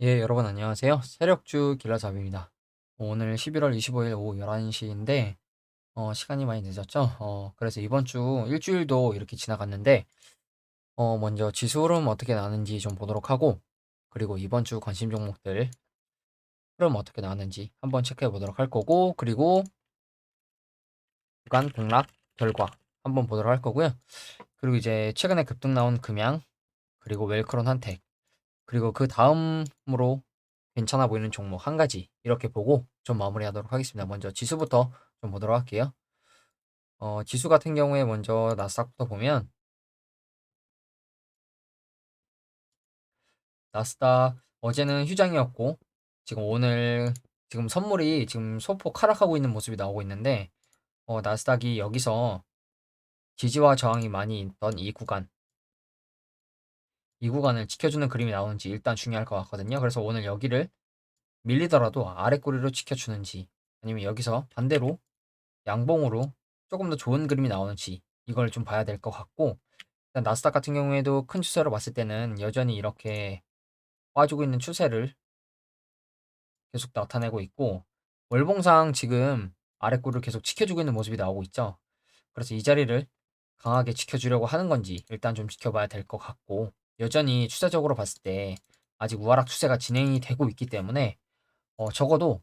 예, 여러분 안녕하세요. 세력주 길라잡입니다. 오늘 11월 25일 오후 11시인데, 시간이 많이 늦었죠? 그래서 이번 주 일주일도 이렇게 지나갔는데, 먼저 지수 흐름 어떻게 나는지 좀 보도록 하고, 그리고 이번 주 관심 종목들 흐름 어떻게 나는지 한번 체크해 보도록 할 거고, 그리고 주간 등락 결과 한번 보도록 할 거고요. 그리고 이제 최근에 급등 나온 금양, 그리고 웰크론 한택, 그리고 그 다음으로 괜찮아 보이는 종목 한 가지 이렇게 보고 좀 마무리하도록 하겠습니다. 먼저 지수부터 좀 보도록 할게요. 지수 같은 경우에 먼저 나스닥부터 보면 나스닥 어제는 휴장이었고 지금 선물이 지금 소폭 하락하고 있는 모습이 나오고 있는데 나스닥이 여기서 지지와 저항이 많이 있던 이 구간을 지켜주는 그림이 나오는지 일단 중요할 것 같거든요. 그래서 오늘 여기를 밀리더라도 아래 꼬리로 지켜주는지 아니면 여기서 반대로 양봉으로 조금 더 좋은 그림이 나오는지 이걸 좀 봐야 될 것 같고, 일단 나스닥 같은 경우에도 큰 추세로 봤을 때는 여전히 이렇게 빠지고 있는 추세를 계속 나타내고 있고, 월봉상 지금 아랫골을 계속 지켜주고 있는 모습이 나오고 있죠. 그래서 이 자리를 강하게 지켜주려고 하는 건지 일단 좀 지켜봐야 될 것 같고, 여전히 추세적으로 봤을 때 아직 우하락 추세가 진행이 되고 있기 때문에 적어도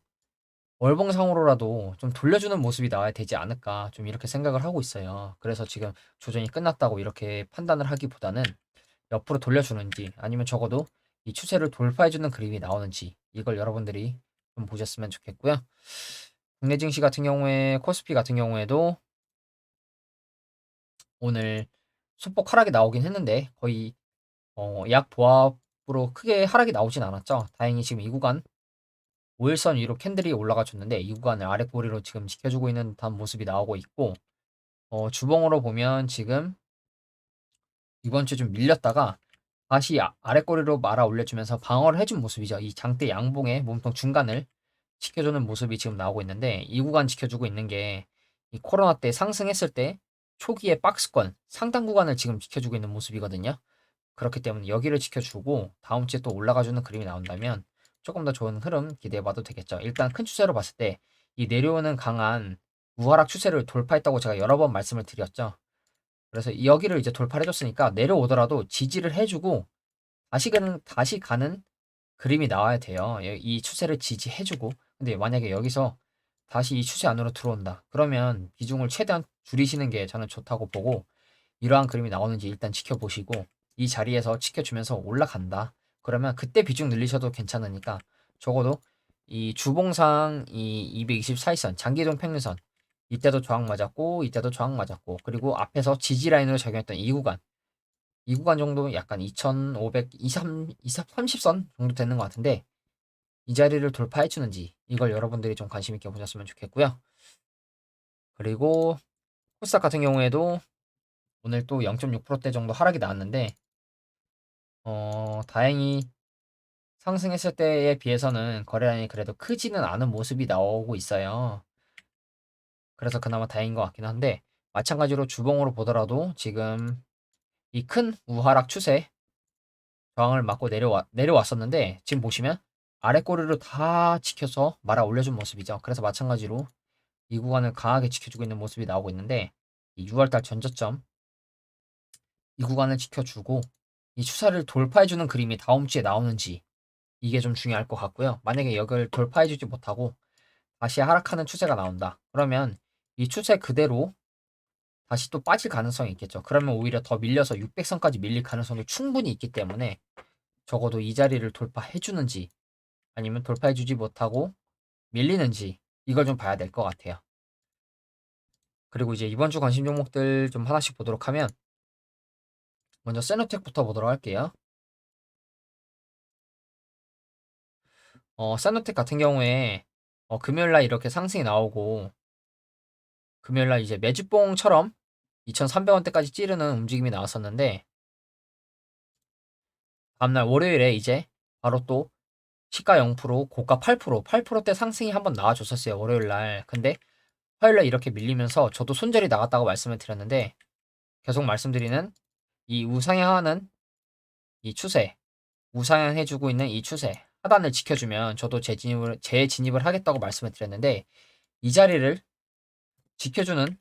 월봉상으로라도 좀 돌려주는 모습이 나와야 되지 않을까 좀 이렇게 생각을 하고 있어요. 그래서 지금 조정이 끝났다고 이렇게 판단을 하기보다는 옆으로 돌려주는지 아니면 적어도 이 추세를 돌파해주는 그림이 나오는지 이걸 여러분들이 좀 보셨으면 좋겠고요. 국내 증시 같은 경우에 코스피 같은 경우에도 오늘 소폭 하락이 나오긴 했는데 거의 약 보합으로 크게 하락이 나오진 않았죠. 다행히 지금 이 구간 5일선 위로 캔들이 올라가 줬는데 이 구간을 아랫꼬리로 지금 지켜주고 있는 듯한 모습이 나오고 있고, 주봉으로 보면 지금 이번 주 좀 밀렸다가 다시 아랫꼬리로 말아 올려주면서 방어를 해준 모습이죠. 이 장대 양봉의 몸통 중간을 지켜주는 모습이 지금 나오고 있는데 이 구간 지켜주고 있는 게 이 코로나 때 상승했을 때 초기의 박스권 상단 구간을 지금 지켜주고 있는 모습이거든요. 그렇기 때문에 여기를 지켜주고 다음 주에 또 올라가주는 그림이 나온다면 조금 더 좋은 흐름 기대해봐도 되겠죠. 일단 큰 추세로 봤을 때 이 내려오는 강한 우하락 추세를 돌파했다고 제가 여러 번 말씀을 드렸죠. 그래서 여기를 이제 돌파를 해줬으니까 내려오더라도 지지를 해주고 다시 가는 그림이 나와야 돼요. 이 추세를 지지해주고. 근데 만약에 여기서 다시 이 추세 안으로 들어온다. 그러면 비중을 최대한 줄이시는 게 저는 좋다고 보고, 이러한 그림이 나오는지 일단 지켜보시고 이 자리에서 지켜주면서 올라간다. 그러면 그때 비중 늘리셔도 괜찮으니까 적어도 이 주봉상 이 224일선 장기이동 평균선 이때도 저항 맞았고 이때도 저항 맞았고 그리고 앞에서 지지 라인으로 작용했던 이 구간 정도 약간 2500, 23, 30선 정도 되는 것 같은데 이 자리를 돌파해 주는지 이걸 여러분들이 좀 관심 있게 보셨으면 좋겠고요. 그리고 코스닥 같은 경우에도 오늘 또 0.6%대 정도 하락이 나왔는데 다행히 상승했을 때에 비해서는 거래량이 그래도 크지는 않은 모습이 나오고 있어요. 그래서 그나마 다행인 것 같긴 한데 마찬가지로 주봉으로 보더라도 지금 이 큰 우하락 추세 저항을 맞고 내려왔었는데 지금 보시면 아래 꼬리를 다 지켜서 말아 올려준 모습이죠. 그래서 마찬가지로 이 구간을 강하게 지켜주고 있는 모습이 나오고 있는데 이 6월달 전저점 이 구간을 지켜주고 이 추세를 돌파해주는 그림이 다음 주에 나오는지 이게 좀 중요할 것 같고요. 만약에 여기를 돌파해주지 못하고 다시 하락하는 추세가 나온다. 그러면 이 추세 그대로 다시 또 빠질 가능성이 있겠죠. 그러면 오히려 더 밀려서 600선까지 밀릴 가능성이 충분히 있기 때문에 적어도 이 자리를 돌파해주는지 아니면 돌파해주지 못하고 밀리는지 이걸 좀 봐야 될 것 같아요. 그리고 이제 이번 주 관심 종목들 좀 하나씩 보도록 하면 먼저 세노텍부터 보도록 할게요. 세노텍 같은 경우에 금요일날 이렇게 상승이 나오고 금요일날 이제 매주봉처럼 2,300원대까지 찌르는 움직임이 나왔었는데 다음날 월요일에 이제 바로 또 시가 0%, 고가 8%, 8%대 상승이 한번 나와줬었어요. 월요일날. 근데 화요일날 이렇게 밀리면서 저도 손절이 나갔다고 말씀을 드렸는데 계속 말씀드리는 이 우상향하는 이 추세, 우상향해주고 있는 이 추세 하단을 지켜주면 저도 재진입을 하겠다고 말씀을 드렸는데 이 자리를 지켜주는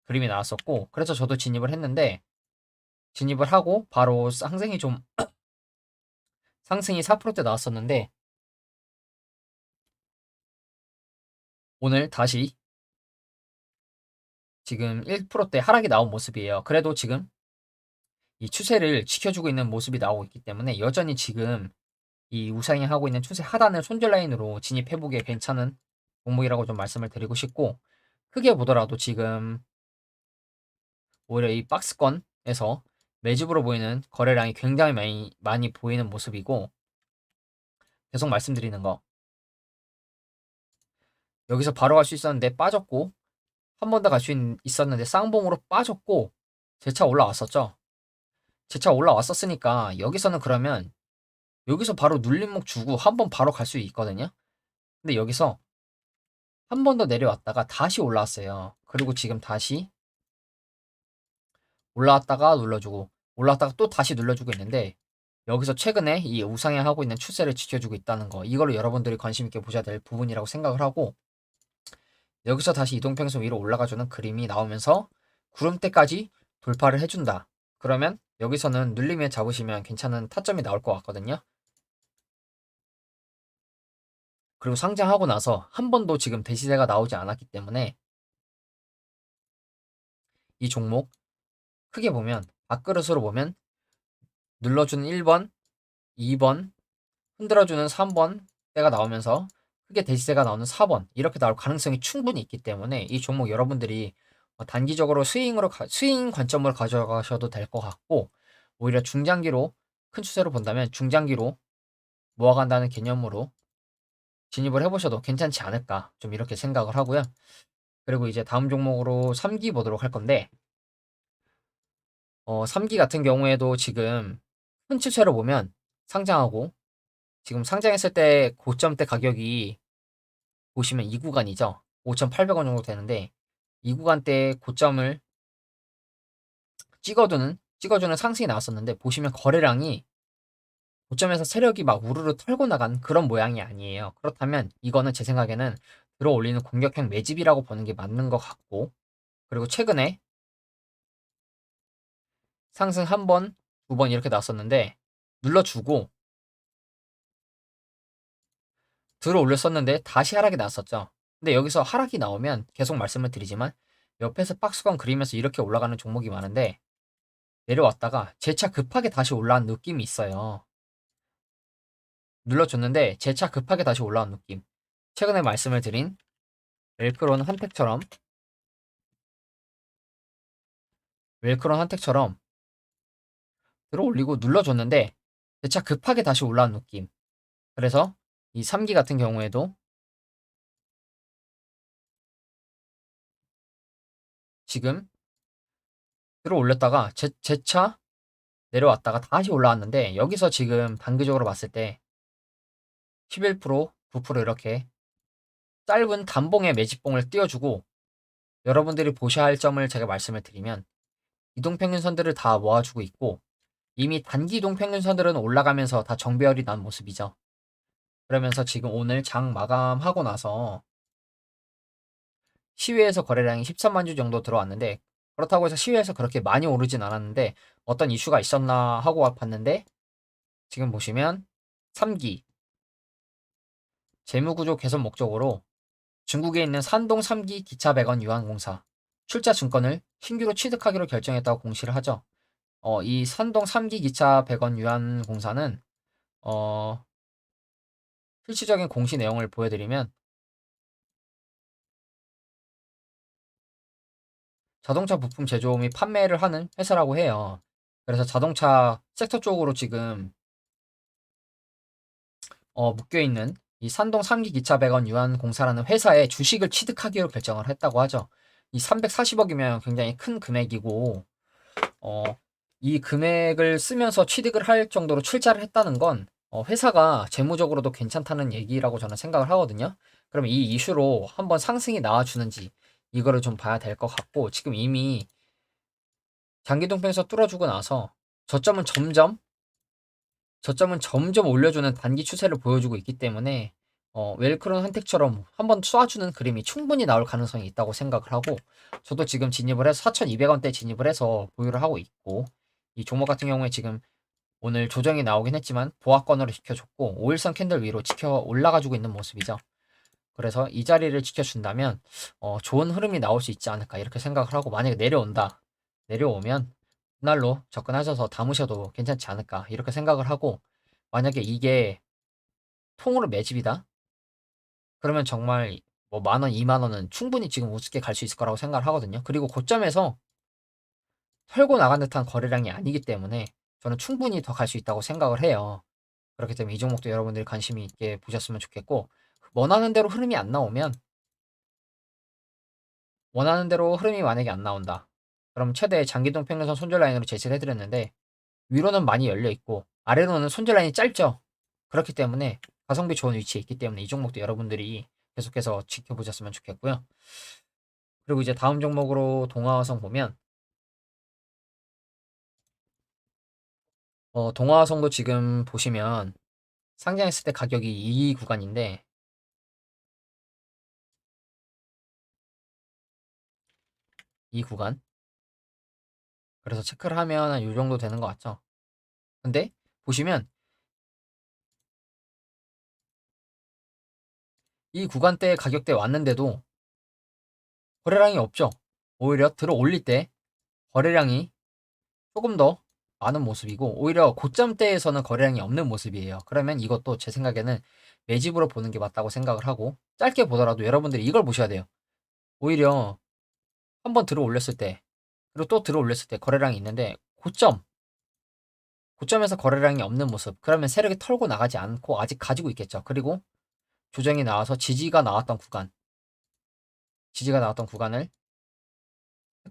그림이 나왔었고 그래서 저도 진입을 했는데 진입을 하고 바로 상승이 4%대 나왔었는데 오늘 다시 지금 1%대 하락이 나온 모습이에요. 그래도 지금 이 추세를 지켜주고 있는 모습이 나오고 있기 때문에 여전히 지금 이 우상이 하고 있는 추세 하단을 손절 라인으로 진입해보기에 괜찮은 종목이라고 좀 말씀을 드리고 싶고 크게 보더라도 지금 오히려 이 박스권에서 매집으로 보이는 거래량이 굉장히 많이 보이는 모습이고 계속 말씀드리는 거 여기서 바로 갈 수 있었는데 빠졌고 한 번 더 갈 수 있었는데 쌍봉으로 빠졌고 재차 올라왔었죠. 재차 올라왔었으니까 여기서는 그러면 여기서 바로 눌림목 주고 한 번 바로 갈 수 있거든요. 근데 여기서 한 번 더 내려왔다가 다시 올라왔어요. 그리고 지금 다시 올라왔다가 눌러주고 올라왔다가 또 다시 눌러주고 있는데 여기서 최근에 이 우상향하고 있는 추세를 지켜주고 있다는 거 이거를 여러분들이 관심 있게 보셔야 될 부분이라고 생각을 하고 여기서 다시 이동평선 위로 올라가주는 그림이 나오면서 구름대까지 돌파를 해준다. 그러면 여기서는 눌림에 잡으시면 괜찮은 타점이 나올 것 같거든요. 그리고 상장하고 나서 한 번도 지금 대시세가 나오지 않았기 때문에 이 종목 크게 보면 밥그릇으로 보면 눌러주는 1번, 2번, 흔들어주는 3번 때가 나오면서 크게 대시세가 나오는 4번 이렇게 나올 가능성이 충분히 있기 때문에 이 종목 여러분들이 단기적으로 스윙 관점으로 가져가셔도 될 것 같고 오히려 중장기로 큰 추세로 본다면 중장기로 모아간다는 개념으로 진입을 해보셔도 괜찮지 않을까 좀 이렇게 생각을 하고요. 그리고 이제 다음 종목으로 3기 보도록 할 건데 3기 같은 경우에도 지금 큰 추세로 보면 상장하고 지금 상장했을 때 고점 대 가격이 보시면 이 구간이죠. 5,800원 정도 되는데 이 구간대 고점을 찍어주는 상승이 나왔었는데 보시면 거래량이 고점에서 세력이 막 우르르 털고 나간 그런 모양이 아니에요. 그렇다면 이거는 제 생각에는 들어올리는 공격형 매집이라고 보는 게 맞는 것 같고 그리고 최근에 상승 한 번, 두 번 이렇게 나왔었는데 눌러주고 들어 올렸었는데 다시 하락이 나왔었죠. 근데 여기서 하락이 나오면 계속 말씀을 드리지만 옆에서 박스권 그리면서 이렇게 올라가는 종목이 많은데 내려왔다가 재차 급하게 다시 올라온 느낌이 있어요. 눌러줬는데 재차 급하게 다시 올라온 느낌. 최근에 말씀을 드린 웰크론 한택처럼 들어 올리고 눌러줬는데 재차 급하게 다시 올라온 느낌. 그래서 이 3기 같은 경우에도 지금 들어 올렸다가 재차 내려왔다가 다시 올라왔는데 여기서 지금 단기적으로 봤을 때 11%, 9% 이렇게 짧은 단봉의 매집봉을 띄워주고 여러분들이 보셔야 할 점을 제가 말씀을 드리면 이동평균선들을 다 모아주고 있고 이미 단기 이동평균선들은 올라가면서 다 정배열이 난 모습이죠. 그러면서 지금 오늘 장 마감하고 나서 시외에서 거래량이 13만 주 정도 들어왔는데 그렇다고 해서 시외에서 그렇게 많이 오르진 않았는데 어떤 이슈가 있었나 하고 봤는데 지금 보시면 3기 재무구조 개선 목적으로 중국에 있는 산동 3기 기차 배관 유한공사 출자 증권을 신규로 취득하기로 결정했다고 공시를 하죠. 이 산동 3기 기차 배관 유한공사는 어, 실질적인 공시 내용을 보여드리면 자동차 부품 제조 및 판매를 하는 회사라고 해요. 그래서 자동차 섹터 쪽으로 지금 묶여 있는 이 산동 3기 기차 배관 유한공사라는 회사의 주식을 취득하기로 결정을 했다고 하죠. 이 340억이면 굉장히 큰 금액이고 어, 이 금액을 쓰면서 취득을 할 정도로 출자를 했다는 건 회사가 재무적으로도 괜찮다는 얘기라고 저는 생각을 하거든요. 그럼 이 이슈로 한번 상승이 나와주는지 이거를 좀 봐야 될 것 같고 지금 이미 장기동평에서 뚫어주고 나서 저점은 점점 저점은 점점 올려주는 단기 추세를 보여주고 있기 때문에 웰크론 한택처럼 한번 쏴주는 그림이 충분히 나올 가능성이 있다고 생각을 하고, 저도 지금 진입을 해서 4,200원대 진입을 해서 보유를 하고 있고, 이 종목 같은 경우에 지금 오늘 조정이 나오긴 했지만 보합권으로 지켜줬고 5일선 캔들 위로 지켜 올라가지고 있는 모습이죠. 그래서 이 자리를 지켜준다면 좋은 흐름이 나올 수 있지 않을까 이렇게 생각을 하고, 만약에 내려온다, 내려오면 분할로 접근하셔서 담으셔도 괜찮지 않을까 이렇게 생각을 하고, 만약에 이게 통으로 매집이다, 그러면 정말 뭐 10,000원, 20,000원은 충분히 지금 우습게 갈 수 있을 거라고 생각을 하거든요. 그리고 고점에서 털고 나간 듯한 거래량이 아니기 때문에 저는 충분히 더 갈 수 있다고 생각을 해요. 그렇기 때문에 이 종목도 여러분들이 관심이 있게 보셨으면 좋겠고, 원하는 대로 흐름이 안 나오면, 원하는 대로 흐름이 만약에 안 나온다, 그럼 최대 장기동 평균선 손절 라인으로 제시를 해드렸는데, 위로는 많이 열려 있고 아래로는 손절 라인이 짧죠. 그렇기 때문에 가성비 좋은 위치에 있기 때문에 이 종목도 여러분들이 계속해서 지켜보셨으면 좋겠고요. 그리고 이제 다음 종목으로 동아화성 보면, 동아화성도 지금 보시면 상장했을 때 가격이 이 구간인데, 이 구간, 그래서 체크를 하면 한 이 정도 되는 것 같죠. 근데 보시면 이 구간대 가격대 왔는데도 거래량이 없죠. 오히려 들어 올릴 때 거래량이 조금 더 많은 모습이고, 오히려 고점대에서는 거래량이 없는 모습이에요. 그러면 이것도 제 생각에는 매집으로 보는 게 맞다고 생각을 하고, 짧게 보더라도 여러분들이 이걸 보셔야 돼요. 오히려 한번 들어 올렸을 때, 그리고 또 들어 올렸을 때 거래량이 있는데, 고점에서 거래량이 없는 모습, 그러면 세력이 털고 나가지 않고 아직 가지고 있겠죠. 그리고 조정이 나와서 지지가 나왔던 구간을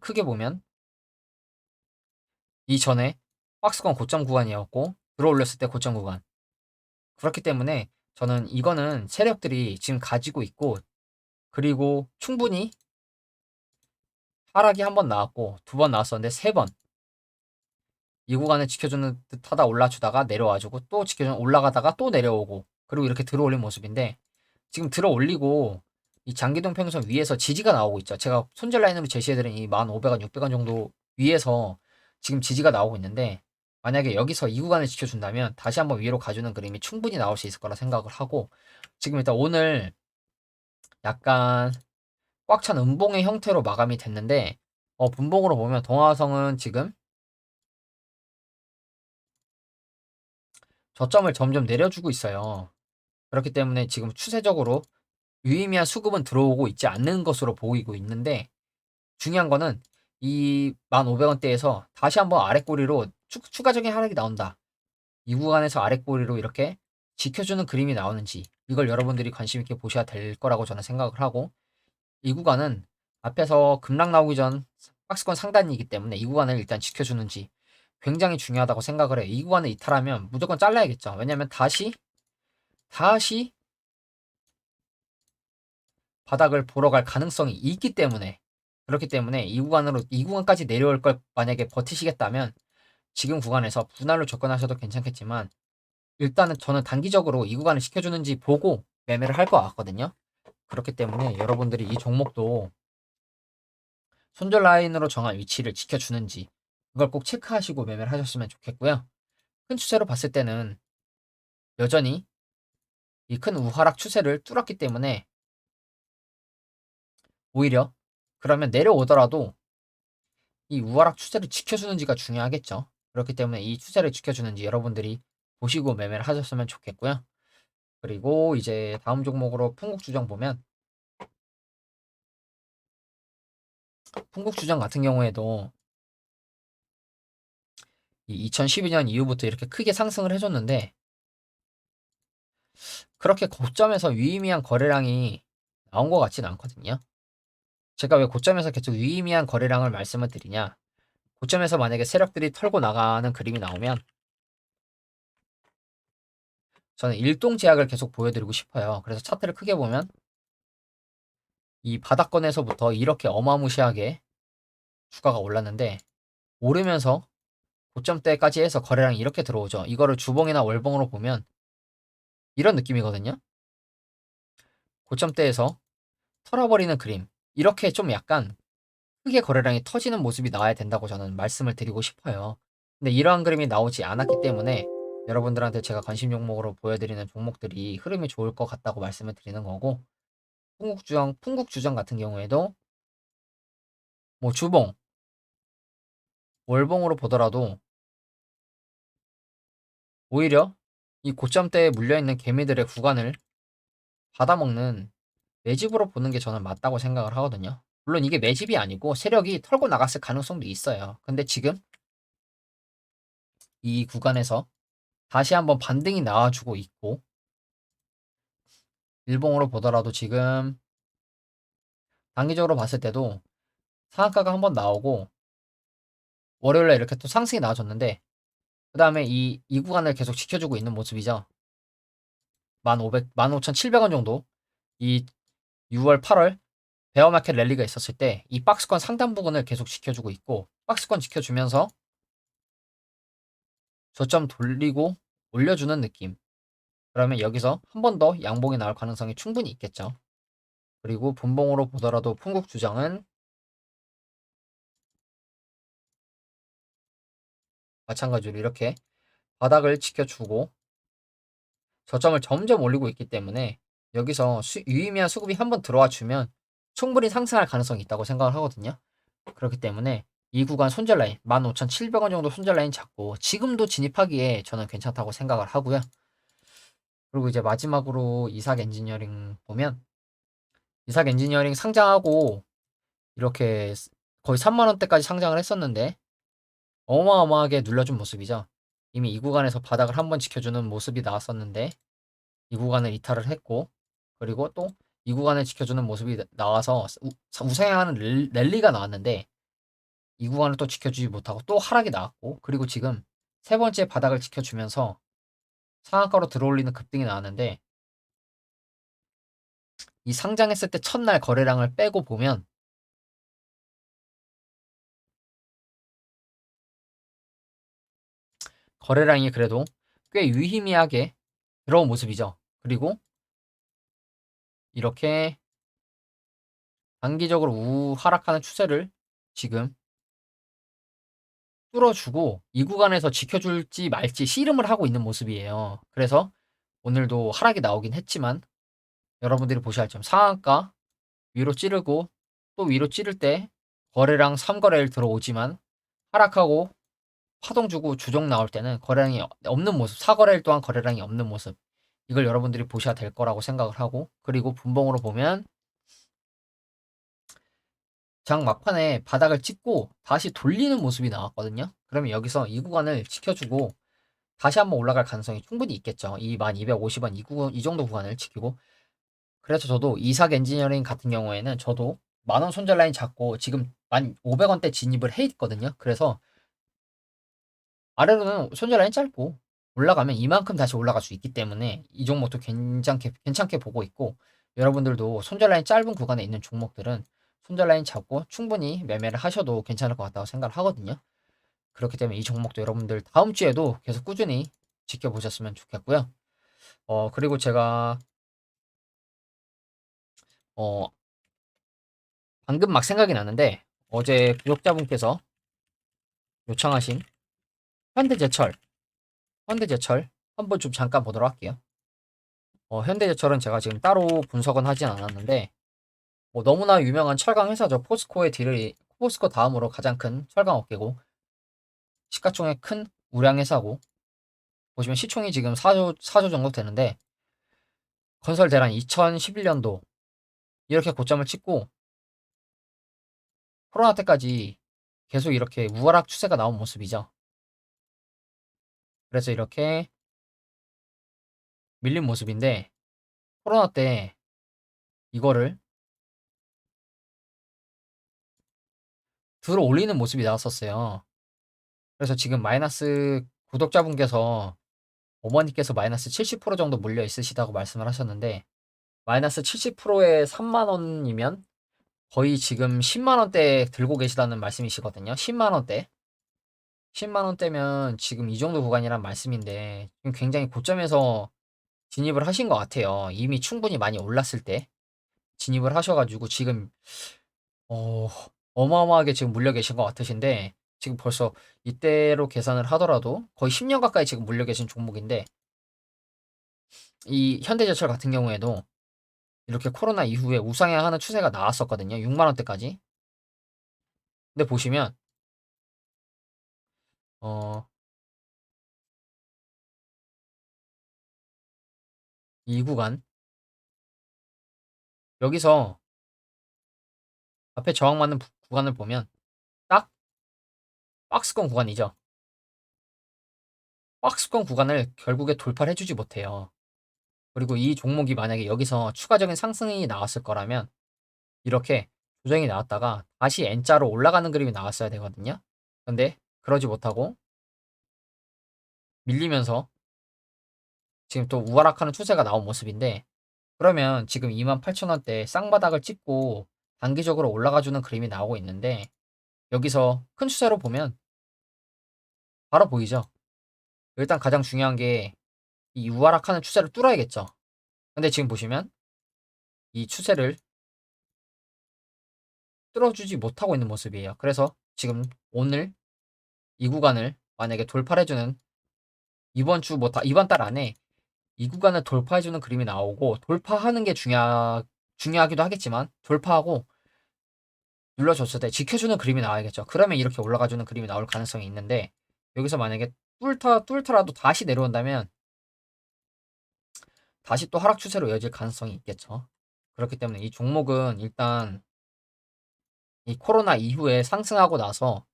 크게 보면 이전에 박스권 고점 구간이었고 들어 올렸을 때 고점 구간. 그렇기 때문에 저는 이거는 세력들이 지금 가지고 있고, 그리고 충분히 하락이 한 번 나왔고 두 번 나왔었는데 세 번 이 구간을 지켜주는 듯하다 올라주다가 내려와주고 또 지켜주는, 올라가다가 또 내려오고, 그리고 이렇게 들어 올린 모습인데, 지금 들어 올리고 이 장기동 평선 위에서 지지가 나오고 있죠. 제가 손절 라인으로 제시해드린 이 1,500원, 600원 정도 위에서 지금 지지가 나오고 있는데, 만약에 여기서 이 구간을 지켜준다면 다시 한번 위로 가주는 그림이 충분히 나올 수 있을 거라 생각을 하고, 지금 일단 오늘 약간 꽉 찬 음봉의 형태로 마감이 됐는데, 분봉으로 보면 동화성은 지금 저점을 점점 내려주고 있어요. 그렇기 때문에 지금 추세적으로 유의미한 수급은 들어오고 있지 않는 것으로 보이고 있는데, 중요한 거는 이 1,500원대에서 다시 한번 아랫꼬리로 추가적인 하락이 나온다, 이 구간에서 아랫꼬리로 이렇게 지켜주는 그림이 나오는지, 이걸 여러분들이 관심 있게 보셔야 될 거라고 저는 생각을 하고, 이 구간은 앞에서 급락 나오기 전 박스권 상단이기 때문에 이 구간을 일단 지켜주는지 굉장히 중요하다고 생각을 해요. 이 구간을 이탈하면 무조건 잘라야겠죠. 왜냐면 다시 바닥을 보러 갈 가능성이 있기 때문에. 그렇기 때문에 이 구간까지 내려올 걸 만약에 버티시겠다면 지금 구간에서 분할로 접근하셔도 괜찮겠지만, 일단은 저는 단기적으로 이 구간을 지켜주는지 보고 매매를 할 것 같거든요. 그렇기 때문에 여러분들이 이 종목도 손절 라인으로 정한 위치를 지켜주는지 이걸 꼭 체크하시고 매매를 하셨으면 좋겠고요. 큰 추세로 봤을 때는 여전히 이 큰 우하락 추세를 뚫었기 때문에, 오히려 그러면 내려오더라도 이 우하락 추세를 지켜주는지가 중요하겠죠. 그렇기 때문에 이 추세를 지켜주는지 여러분들이 보시고 매매를 하셨으면 좋겠고요. 그리고 이제 다음 종목으로 풍국주정 보면, 풍국주정 같은 경우에도 이 2012년 이후부터 이렇게 크게 상승을 해줬는데, 그렇게 고점에서 유의미한 거래량이 나온 것 같지는 않거든요. 제가 왜 고점에서 계속 유의미한 거래량을 말씀을 드리냐, 고점에서 만약에 세력들이 털고 나가는 그림이 나오면 저는 일동 제약을 계속 보여드리고 싶어요. 그래서 차트를 크게 보면 이 바닥권에서부터 이렇게 어마무시하게 주가가 올랐는데, 오르면서 고점대까지 해서 거래량이 이렇게 들어오죠. 이거를 주봉이나 월봉으로 보면 이런 느낌이거든요. 고점대에서 털어버리는 그림. 이렇게 좀 약간 크게 거래량이 터지는 모습이 나와야 된다고 저는 말씀을 드리고 싶어요. 근데 이러한 그림이 나오지 않았기 때문에 여러분들한테 제가 관심 종목으로 보여드리는 종목들이 흐름이 좋을 것 같다고 말씀을 드리는 거고, 풍국주정 같은 경우에도 뭐 주봉, 월봉으로 보더라도 오히려 이 고점대에 물려있는 개미들의 구간을 받아먹는 매집으로 보는 게 저는 맞다고 생각을 하거든요. 물론 이게 매집이 아니고 세력이 털고 나갔을 가능성도 있어요. 근데 지금 이 구간에서 다시 한번 반등이 나와주고 있고, 일봉으로 보더라도 지금 단기적으로 봤을 때도 상한가가 한번 나오고 월요일에 이렇게 또 상승이 나와줬는데, 그 다음에 이 구간을 계속 지켜주고 있는 모습이죠. 15,000, 15,700원 정도. 이 6월, 8월 베어마켓 랠리가 있었을 때 이 박스권 상단 부분을 계속 지켜주고 있고, 박스권 지켜주면서 저점 돌리고 올려주는 느낌. 그러면 여기서 한 번 더 양봉이 나올 가능성이 충분히 있겠죠. 그리고 분봉으로 보더라도 풍국주정은 마찬가지로 이렇게 바닥을 지켜주고 저점을 점점 올리고 있기 때문에 여기서 유의미한 수급이 한번 들어와 주면 충분히 상승할 가능성이 있다고 생각을 하거든요. 그렇기 때문에 이 구간 손절 라인 15,700원 정도 손절 라인 잡고 지금도 진입하기에 저는 괜찮다고 생각을 하고요. 그리고 이제 마지막으로 이삭 엔지니어링 보면, 이삭 엔지니어링 상장하고 이렇게 거의 3만 원대까지 상장을 했었는데 어마어마하게 눌려준 모습이죠. 이미 이 구간에서 바닥을 한번 지켜주는 모습이 나왔었는데 이 구간을 이탈을 했고, 그리고 또 이 구간을 지켜주는 모습이 나와서 우상향하는 랠리가 나왔는데 이 구간을 또 지켜주지 못하고 또 하락이 나왔고, 그리고 지금 세 번째 바닥을 지켜주면서 상한가로 들어올리는 급등이 나왔는데, 이 상장했을 때 첫날 거래량을 빼고 보면 거래량이 그래도 꽤 유의미하게 들어온 모습이죠. 그리고 이렇게 단기적으로 하락하는 추세를 지금 뚫어주고 이 구간에서 지켜줄지 말지 씨름을 하고 있는 모습이에요. 그래서 오늘도 하락이 나오긴 했지만 여러분들이 보셔야 할 점, 상한가 위로 찌르고 또 위로 찌를 때 거래량 3거래일 들어오지만 하락하고 파동 주고 주종 나올 때는 거래량이 없는 모습, 4거래일 동안 거래량이 없는 모습, 이걸 여러분들이 보셔야 될 거라고 생각을 하고, 그리고 분봉으로 보면 장 막판에 바닥을 찍고 다시 돌리는 모습이 나왔거든요. 그러면 여기서 이 구간을 지켜주고 다시 한번 올라갈 가능성이 충분히 있겠죠. 이 1250원 이 정도 구간을 지키고. 그래서 저도 이삭 엔지니어링 같은 경우에는 저도 만원 손절 라인 잡고 지금 1,500원대 진입을 해 있거든요. 그래서 아래로는 손절 라인 짧고 올라가면 이만큼 다시 올라갈 수 있기 때문에 이 종목도 괜찮게 보고 있고, 여러분들도 손절 라인 짧은 구간에 있는 종목들은 손절 라인 잡고 충분히 매매를 하셔도 괜찮을 것 같다고 생각을 하거든요. 그렇기 때문에 이 종목도 여러분들 다음 주에도 계속 꾸준히 지켜보셨으면 좋겠고요. 그리고 제가 어, 방금 막 생각이 나는데 어제 구독자분께서 요청하신 현대제철, 현대제철 한번 좀 잠깐 보도록 할게요. 현대제철은 제가 지금 따로 분석은 하진 않았는데 너무나 유명한 철강 회사죠. 포스코 다음으로 가장 큰 철강 업계고 시가총액 큰 우량 회사고, 보시면 시총이 지금 4조 정도 되는데 건설 대란 2011년도 이렇게 고점을 찍고 코로나 때까지 계속 이렇게 우하락 추세가 나온 모습이죠. 그래서 이렇게 밀린 모습인데 코로나 때 이거를 들어 올리는 모습이 나왔었어요. 그래서 지금 마이너스, 구독자분께서 어머니께서 마이너스 70% 정도 물려 있으시다고 말씀을 하셨는데 마이너스 70%에 3만 원이면 거의 지금 10만 원대 들고 계시다는 말씀이시거든요. 10만 원대. 10만 원대면 지금 이 정도 구간이란 말씀인데 지금 굉장히 고점에서 진입을 하신 것 같아요. 이미 충분히 많이 올랐을 때 진입을 하셔가지고 지금 어, 어마어마하게 지금 물려 계신 것 같으신데 지금 벌써 이때로 계산을 하더라도 거의 10년 가까이 지금 물려 계신 종목인데 이 현대제철 같은 경우에도 이렇게 코로나 이후에 우상향하는 추세가 나왔었거든요. 6만 원대까지. 근데 보시면 어, 이 구간 여기서 앞에 저항 맞는 구간을 보면 딱 박스권 구간이죠. 박스권 구간을 결국에 돌파를 해주지 못해요. 그리고 이 종목이 만약에 여기서 추가적인 상승이 나왔을 거라면 이렇게 조정이 나왔다가 다시 N자로 올라가는 그림이 나왔어야 되거든요. 근데 그러지 못하고 밀리면서 지금 또 우하락하는 추세가 나온 모습인데 그러면 지금 28,000원대 쌍바닥을 찍고 단기적으로 올라가주는 그림이 나오고 있는데 여기서 큰 추세로 보면 바로 보이죠. 일단 가장 중요한 게 이 우하락하는 추세를 뚫어야겠죠. 근데 지금 보시면 이 추세를 뚫어주지 못하고 있는 모습이에요. 그래서 지금 오늘 이 구간을 만약에 돌파를 해주는 이번 주 뭐 이번 달 안에 이 구간을 돌파해주는 그림이 나오고 돌파하는 게 중요하기도 하겠지만 돌파하고 눌러줬을 때 지켜주는 그림이 나와야겠죠. 그러면 이렇게 올라가주는 그림이 나올 가능성이 있는데 여기서 만약에 뚫더라도 다시 내려온다면 다시 또 하락 추세로 이어질 가능성이 있겠죠. 그렇기 때문에 이 종목은 일단 이 코로나 이후에 상승하고 나서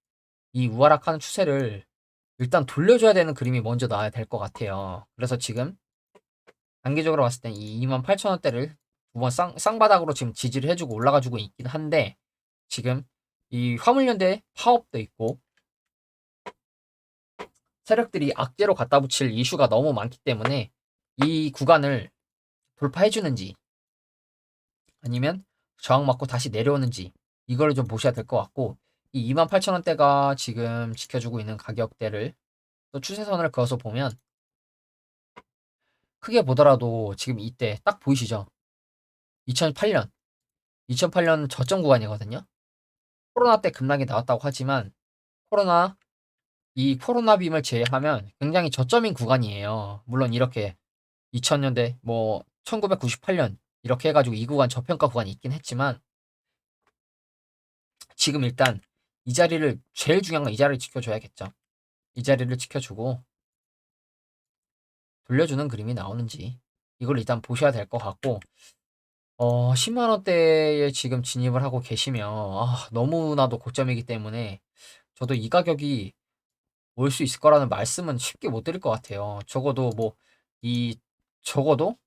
이 우하락하는 추세를 일단 돌려줘야 되는 그림이 먼저 나와야 될 것 같아요. 그래서 지금 단기적으로 봤을 땐 이 28,000원대를 두 번 쌍바닥으로 지금 지지를 해주고 올라가주고 있긴 한데 지금 이 화물연대 파업도 있고 세력들이 악재로 갖다 붙일 이슈가 너무 많기 때문에 이 구간을 돌파해주는지 아니면 저항 맞고 다시 내려오는지 이거를 좀 보셔야 될 것 같고 이 28,000원대가 지금 지켜주고 있는 가격대를 또 추세선을 그어서 보면 크게 보더라도 지금 이때 딱 보이시죠? 2008년 저점 구간이거든요. 코로나 때 급락이 나왔다고 하지만 코로나 이 코로나 빔을 제외하면 굉장히 저점인 구간이에요. 물론 이렇게 2000년대 뭐 1998년 이렇게 해가지고 이 구간 저평가 구간이 있긴 했지만 지금 일단 이 자리를 제일 중요한 건 이 자리를 지켜줘야겠죠. 이 자리를 지켜주고 돌려주는 그림이 나오는지 이걸 일단 보셔야 될 것 같고 10만 원대에 지금 진입을 하고 계시면 너무나도 고점이기 때문에 저도 이 가격이 올 수 있을 거라는 말씀은 쉽게 못 드릴 것 같아요. 이 적어도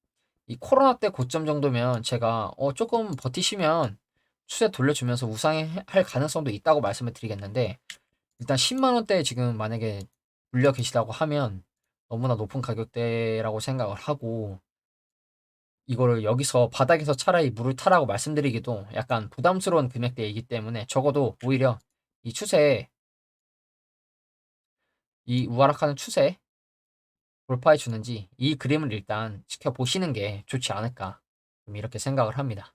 이 코로나 때 고점 정도면 제가 조금 버티시면 추세 돌려주면서 우상할 가능성도 있다고 말씀을 드리겠는데 일단 10만 원대에 지금 만약에 물려 계시다고 하면 너무나 높은 가격대라고 생각을 하고 이거를 여기서 바닥에서 차라리 물을 타라고 말씀드리기도 약간 부담스러운 금액대이기 때문에 적어도 오히려 이 추세에 이 우하락하는 추세 돌파해 주는지 이 그림을 일단 지켜보시는 게 좋지 않을까 좀 이렇게 생각을 합니다.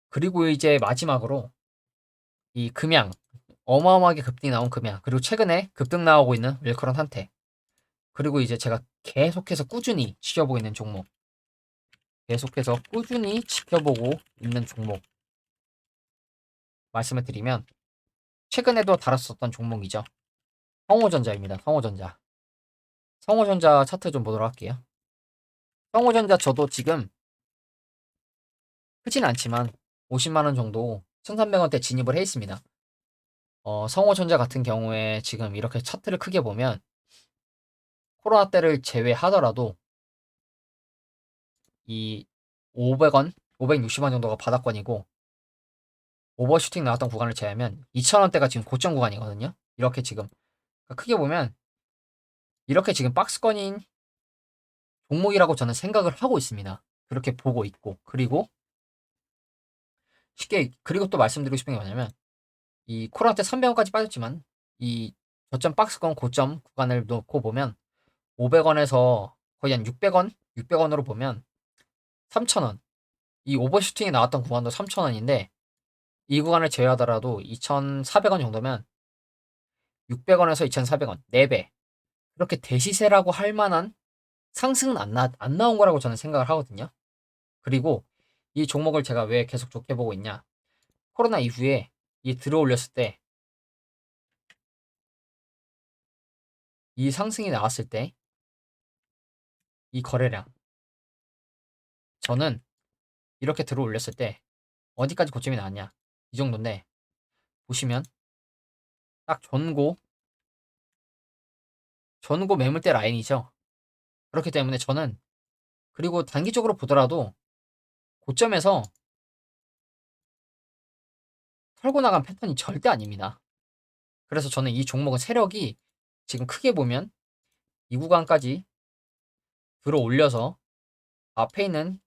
그리고 이제 마지막으로 이 금양 어마어마하게 급등이 나온 금양 그리고 최근에 급등 나오고 있는 웰커런 한테 그리고 이제 제가 계속해서 꾸준히 지켜보고 있는 종목 계속해서 꾸준히 지켜보고 있는 종목 말씀을 드리면 최근에도 다뤘었던 종목이죠. 성호전자입니다. 성호전자. 성호전자 차트 좀 보도록 할게요. 성호전자 저도 지금 크진 않지만 50만 원 정도 1,300원대 진입을 해 있습니다. 성호전자 같은 경우에 지금 이렇게 차트를 크게 보면 코로나 때를 제외하더라도 이 500원, 560원 정도가 바닥권이고 오버슈팅 나왔던 구간을 제외하면 2,000원대가 지금 고점 구간이거든요. 이렇게 지금 그러니까 크게 보면 이렇게 지금 박스권인 종목이라고 저는 생각을 하고 있습니다. 그렇게 보고 있고 그리고 또 말씀드리고 싶은 게 뭐냐면 이 코로나 때 300원까지 빠졌지만 이 저점 박스권 고점 구간을 놓고 보면 500원에서 거의 한 600원? 600원으로 보면 3,000원. 이 오버슈팅이 나왔던 구간도 3,000원인데 이 구간을 제외하더라도 2,400원 정도면 600원에서 2,400원, 4배. 그렇게 대시세라고 할 만한 상승은 안 나온 거라고 저는 생각을 하거든요. 그리고 이 종목을 제가 왜 계속 좋게 보고 있냐. 코로나 이후에 이 들어올렸을 때 이 상승이 나왔을 때 이 거래량 저는 이렇게 들어올렸을 때 어디까지 고점이 나왔냐 이 정도인데 보시면 딱 전고 매물대 라인이죠. 그렇기 때문에 저는 그리고 단기적으로 보더라도 고점에서 털고 나간 패턴이 절대 아닙니다. 그래서 저는 이 종목은 세력이 지금 크게 보면 이 구간까지 들어 올려서 앞에 있는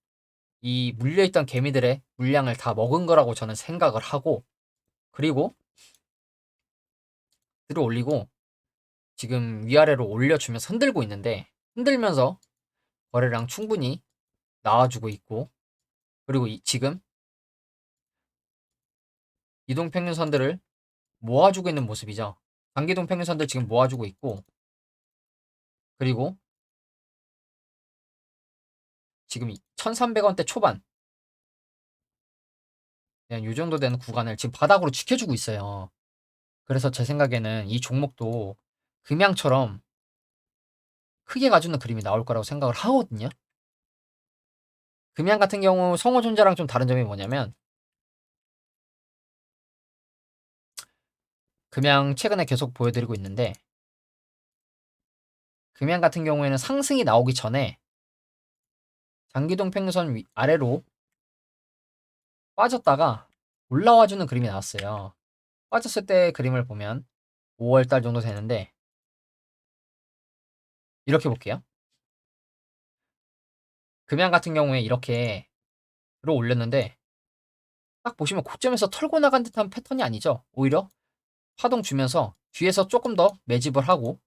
이 물려있던 개미들의 물량을 다 먹은 거라고 저는 생각을 하고 그리고 들어 올리고 지금 위아래로 올려주면서 흔들고 있는데 흔들면서 거래량 충분히 나와주고 있고 그리고 지금 이동평균선들을 모아주고 있는 모습이죠. 단기동평균선들 지금 모아주고 있고 그리고 지금 1300원대 초반 그냥 요 정도 되는 구간을 지금 바닥으로 지켜주고 있어요. 그래서 제 생각에는 이 종목도 금양처럼 크게 가주는 그림이 나올 거라고 생각을 하거든요. 금양 같은 경우 성호전자랑 좀 다른 점이 뭐냐면 금양 최근에 계속 보여드리고 있는데 금양 같은 경우에는 상승이 나오기 전에 장기동 평균선 아래로 빠졌다가 올라와주는 그림이 나왔어요. 빠졌을 때 그림을 보면 5월달 정도 되는데 이렇게 볼게요. 금양 같은 경우에 이렇게 들어 올렸는데 딱 보시면 고점에서 털고 나간 듯한 패턴이 아니죠. 오히려 파동 주면서 뒤에서 조금 더 매집을 하고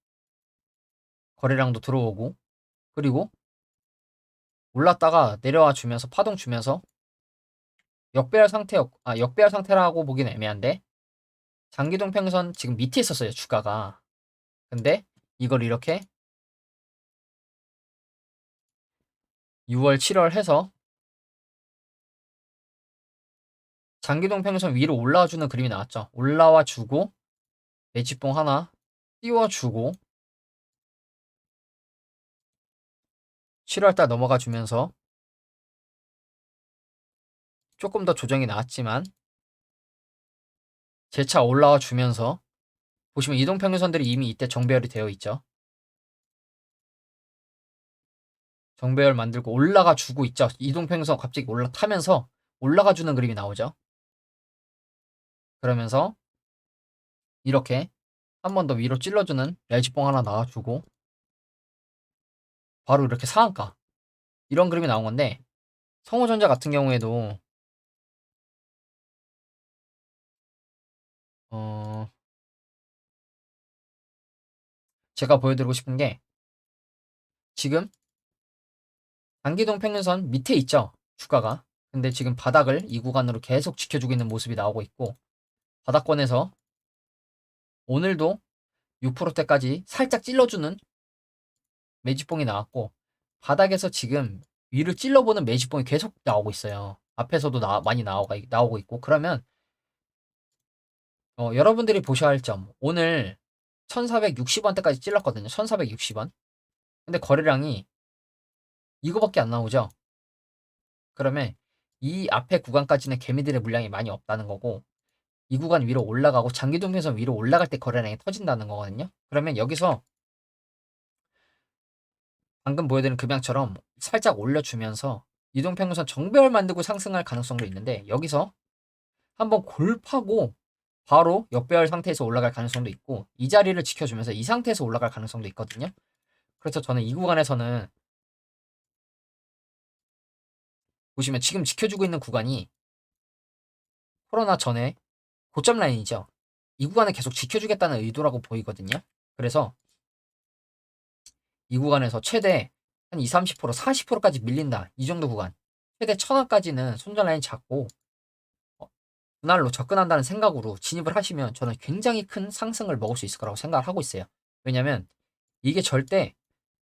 거래량도 들어오고 그리고 올랐다가 내려와 주면서 파동 주면서 역배열 상태라고 보긴 애매한데 장기동 평선 지금 밑에 있었어요 주가가. 근데 이걸 이렇게 6월 7월 해서 장기동 평선 위로 올라와 주는 그림이 나왔죠. 올라와 주고 매집봉 하나 띄워 주고 7월달 넘어가 주면서 조금 더 조정이 나왔지만 재차 올라와 주면서 보시면 이동평균선들이 이미 이때 정배열이 되어 있죠. 정배열 만들고 올라가 주고 있죠. 이동평균선 갑자기 올라타면서 올라가 주는 그림이 나오죠. 그러면서 이렇게 한 번 더 위로 찔러주는 레지봉 하나 나와주고 바로 이렇게 상한가 이런 그림이 나온 건데 성호전자 같은 경우에도 어 제가 보여드리고 싶은 게 지금 단기동 평균선 밑에 있죠. 주가가. 근데 지금 바닥을 이 구간으로 계속 지켜주고 있는 모습이 나오고 있고 바닥권에서 오늘도 6%대까지 살짝 찔러주는 매집봉이 나왔고 바닥에서 지금 위를 찔러보는 매집봉이 계속 나오고 있어요. 앞에서도 많이 나오고 있고 그러면 여러분들이 보셔야 할 점 오늘 1460원대까지 찔렀거든요. 1460원. 근데 거래량이 이거밖에 안 나오죠. 그러면 이 앞에 구간까지는 개미들의 물량이 많이 없다는 거고 이 구간 위로 올라가고 장기동평선 위로 올라갈 때 거래량이 터진다는 거거든요. 그러면 여기서 방금 보여드린 금양처럼 살짝 올려주면서 이동평균선 정배열 만들고 상승할 가능성도 있는데 여기서 한번 골파고 바로 역배열 상태에서 올라갈 가능성도 있고 이 자리를 지켜주면서 이 상태에서 올라갈 가능성도 있거든요. 그래서 저는 이 구간에서는 보시면 지금 지켜주고 있는 구간이 코로나 전에 고점 라인이죠. 이 구간을 계속 지켜주겠다는 의도라고 보이거든요. 그래서 이 구간에서 최대 한 20, 30%, 40%까지 밀린다. 이 정도 구간. 최대 1000원까지는 손절 라인 잡고 분할로 접근한다는 생각으로 진입을 하시면 저는 굉장히 큰 상승을 먹을 수 있을 거라고 생각을 하고 있어요. 왜냐면 이게 절대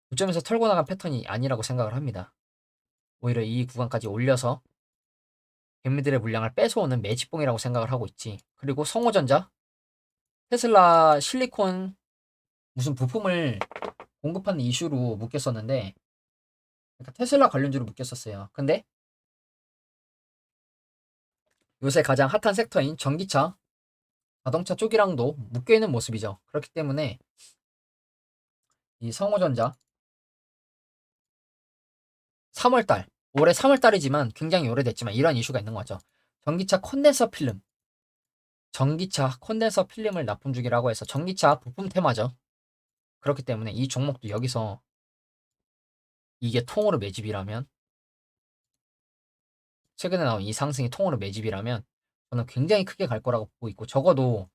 고점에서 털고 나간 패턴이 아니라고 생각을 합니다. 오히려 이 구간까지 올려서 개미들의 물량을 뺏어오는 매집봉이라고 생각을 하고 있지. 그리고 성호전자, 테슬라 실리콘 무슨 부품을 공급하는 이슈로 묶였었는데, 그러니까 테슬라 관련주로 묶였었어요. 근데 요새 가장 핫한 섹터인 전기차, 자동차 쪽이랑도 묶여있는 모습이죠. 그렇기 때문에 이 성호전자 3월달, 올해 3월달이지만 굉장히 오래됐지만 이런 이슈가 있는 거죠. 전기차 콘덴서 필름, 전기차 콘덴서 필름을 납품 중이라고 해서 전기차 부품 테마죠. 그렇기 때문에 이 종목도 여기서 이게 통으로 매집이라면, 최근에 나온 이 상승이 통으로 매집이라면 저는 굉장히 크게 갈 거라고 보고 있고, 적어도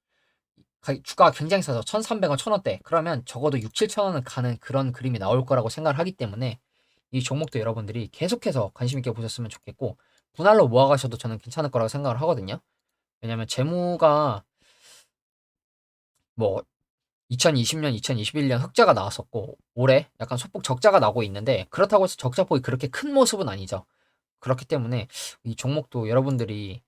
주가가 굉장히 싸서 1,300원, 1,000원대, 그러면 적어도 6, 7천 원은 가는 그런 그림이 나올 거라고 생각을 하기 때문에 이 종목도 여러분들이 계속해서 관심 있게 보셨으면 좋겠고, 분할로 모아가셔도 저는 괜찮을 거라고 생각을 하거든요. 왜냐면 재무가 뭐 2020년, 2021년 흑자가 나왔었고, 올해 약간 소폭 적자가 나고 있는데, 그렇다고 해서 적자폭이 그렇게 큰 모습은 아니죠. 그렇기 때문에 이 종목도 여러분들이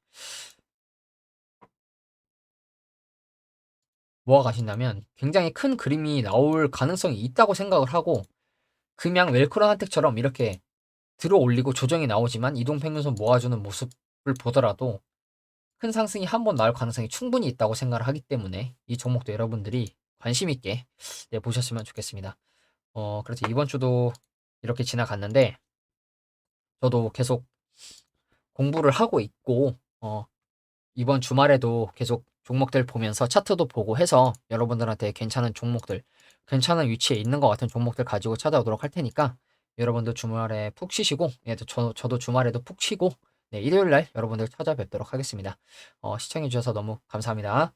모아 가신다면 굉장히 큰 그림이 나올 가능성이 있다고 생각을 하고, 금양 웰크론 한택처럼 이렇게 들어 올리고 조정이 나오지만 이동평균선 모아주는 모습을 보더라도 큰 상승이 한 번 나올 가능성이 충분히 있다고 생각을 하기 때문에 이 종목도 여러분들이 관심 있게 보셨으면 좋겠습니다. 그래서 이번 주도 이렇게 지나갔는데, 저도 계속 공부를 하고 있고, 이번 주말에도 계속 종목들 보면서 차트도 보고 해서 여러분들한테 괜찮은 종목들, 괜찮은 위치에 있는 것 같은 종목들 가지고 찾아오도록 할 테니까, 여러분도 주말에 푹 쉬시고, 예, 저도 주말에도 푹 쉬고, 네, 일요일 날 여러분들 찾아뵙도록 하겠습니다. 시청해주셔서 너무 감사합니다.